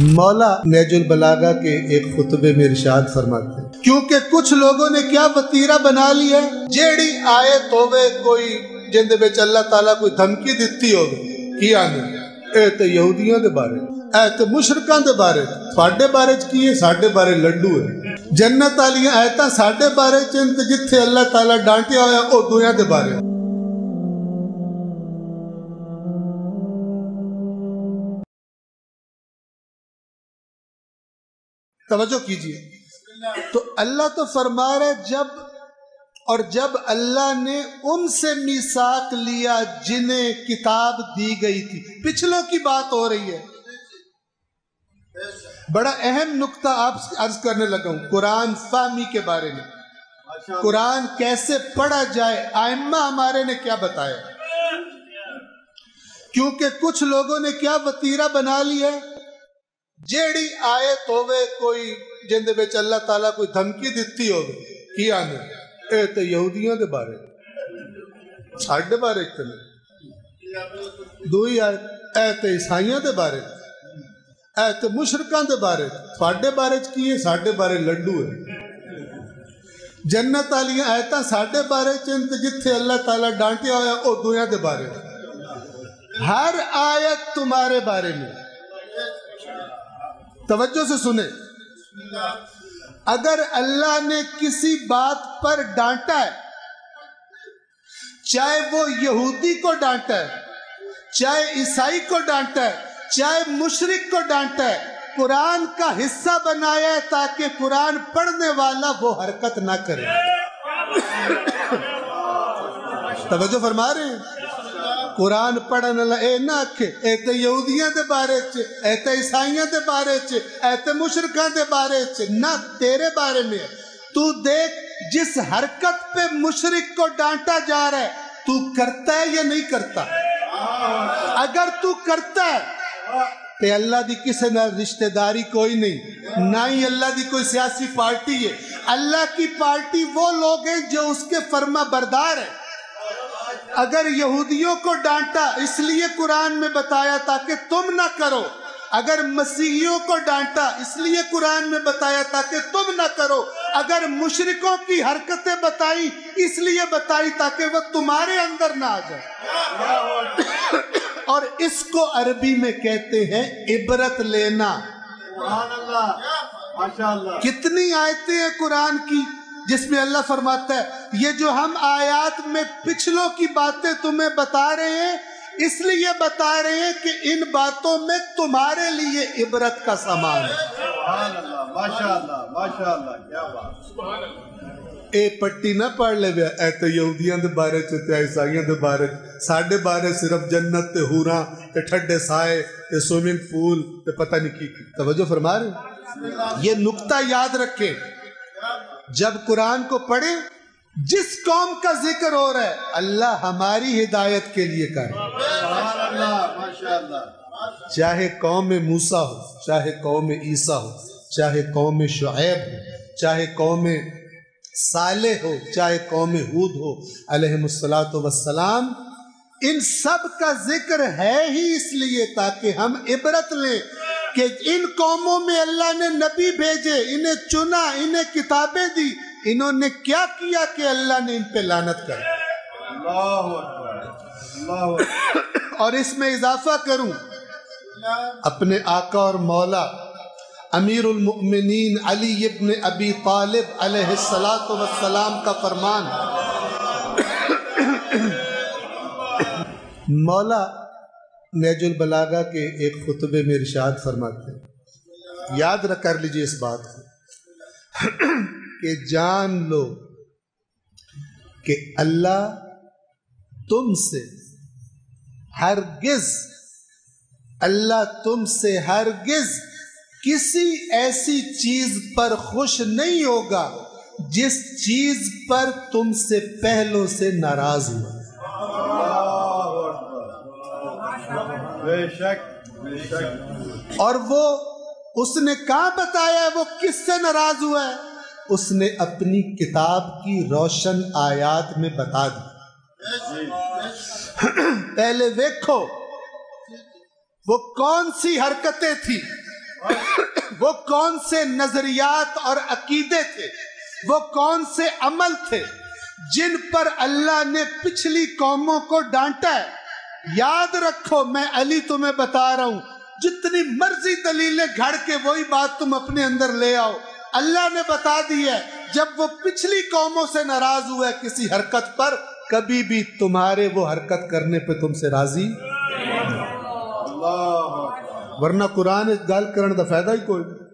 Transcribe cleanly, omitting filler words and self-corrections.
मौला नहजुल बलागा के एक खुतबे में इरशाद फरमाते हैं, क्योंकि कुछ लोगों ने क्या वतीरा बना लिया, जेड़ी आयत होवे कोई जिंदे विच अल्लाह ताला कोई धमकी दिती होवे की आने ए ते यहूदियों दे बारे, ए ते मुशरकां दे बारे, साडे बारे च की है, साडे बारे लड्डू है। जन्नत वालियां आयतां साडे बारे च ते जिथे अल्लाह ताला डांटिया होया ओ दुनिया दे बारे। तवज्जो कीजिए, तो अल्लाह तो फरमा रहे जब अल्लाह ने उनसे मीसाक लिया जिन्हें किताब दी गई थी, पिछलों की बात हो रही है। बड़ा अहम नुक्ता आप अर्ज करने लगा हूं कुरान फहमी के बारे में, कुरान कैसे पढ़ा जाए, आइम्मा हमारे ने क्या बताया। क्योंकि कुछ लोगों ने क्या वतीरा बना लिया, जेड़ी आयत होवे कोई जिंदे विच अल्लाह ताला कोई धमकी दिती होवे की आने ए ते यहूदियों दे बारे, साडे बारे च नहीं, दूई आयत ए ते ईसाइयां दे बारे, ए ते मुशरकां दे बारे, साडे बारे च की है, साडे बारे लड्डू है। जन्नत वालियां आयतां साडे बारे च ते जिथे अल्लाह ताला डांटिया होया ओ दुनिया दे बारे। हर आयत तुम्हारे बारे में, तवज्जो से सुने। अगर अल्लाह ने किसी बात पर डांटा है, चाहे वो यहूदी को डांटा है, चाहे ईसाई को डांटा है, चाहे मुशरिक को डांटा है, कुरान का हिस्सा बनाया है ताकि कुरान पढ़ने वाला वो हरकत ना करे। तवज्जो फरमा रहे हैं, कुरान पढ़न वाला ए ना आखे ए ते यहूदियां दे बारे च, ए ते ईसाइयां दे बारे च, ए ते मुशरकां दे बारे च, ना तेरे बारे में। तू देख जिस हरकत पे मुशरिक को डांटा जा रहा है, तू करता है या नहीं करता। अगर तू करता है तो अल्लाह दी किसी ना रिश्तेदारी कोई नहीं, ना ही अल्लाह दी कोई सियासी पार्टी है। अल्लाह की पार्टी वो लोग हैं जो उसके फर्मा बरदार है। अगर यहूदियों को डांटा इसलिए कुरान में बताया ताकि तुम ना करो, अगर मसीहियों को डांटा इसलिए कुरान में बताया ताकि तुम ना करो, अगर मुशरिकों की हरकतें बताई इसलिए बताई ताकि वो तुम्हारे अंदर ना आ जाए। और इसको अरबी में कहते हैं इबरत लेना। माशाअल्लाह, कितनी आयतें हैं कुरान की जिसमें अल्लाह फरमाता है ये जो हम आयात में पिछलों की बातें तुम्हें बता रहे हैं इसलिए बता रहे हैं कि इन बातों में तुम्हारे लिए इबरत का सामान है। माशाअल्लाह, माशाअल्लाह, क्या बात। ए पट्टी ना पढ़ ले ए ते यहूदियां दे बारे च ते ईसाइयां दे बारे, साडे बारे सिर्फ जन्नत ते हूरां ते ठंडे साए ते स्विमिंग पूल ते पता नहीं की। तवज्जो फरमा रहे, ये नुक्ता याद रखें। जब कुरान को पढ़े, जिस कौम का जिक्र हो रहा है अल्लाह हमारी हिदायत के लिए करे, चाहे कौम मूसा हो, चाहे कौम ईसा हो, चाहे कौम शुएब हो, चाहे कौम साले हो, चाहे कौम हूद हो अलैहिमुस्सलातु वस्सलाम, इन सब का जिक्र है ही इसलिए ताकि हम इबरत लें कि इन कौमों में अल्लाह ने नबी भेजे, इन्हें चुना, इन्हें किताबें दी, इन्होंने क्या किया कि अल्लाह ने इन पे लानत कर। और इसमें इजाफा करूं, अपने आका और मौला अमीरुल मुमिनीन अली इब्न अबी तालिब अलैहिस्सलातु वस्सलाम का फरमान, मौला नहजुल बलागा के एक खुतबे में इरशाद फरमाते हैं, याद कर लीजिए इस बात को कि जान लो कि अल्लाह तुमसे हरगिज किसी ऐसी चीज पर खुश नहीं होगा जिस चीज पर तुमसे पहलों से नाराज हुआ। बेशक। और वो उसने कहाँ बताया है वो किससे नाराज हुआ है, उसने अपनी किताब की रोशन आयात में बता दिया। पहले देखो वो कौन सी हरकतें थी وہ کون سے نظریات اور عقیدے تھے، وہ کون سے عمل تھے جن پر اللہ نے پچھلی قوموں کو ڈانٹا ہے؟ یاد رکھو، میں علی تمہیں بتا رہا ہوں، جتنی مرضی دلیلیں گھڑ کے وہی بات تم اپنے اندر لے آؤ، اللہ نے بتا دی ہے جب وہ پچھلی قوموں سے ناراض ہوا ہے کسی حرکت پر، کبھی بھی تمہارے وہ حرکت کرنے پہ تم سے راضی، ورنہ قرآن اس گل کرنے دا فائدہ ہی کوئی نہیں۔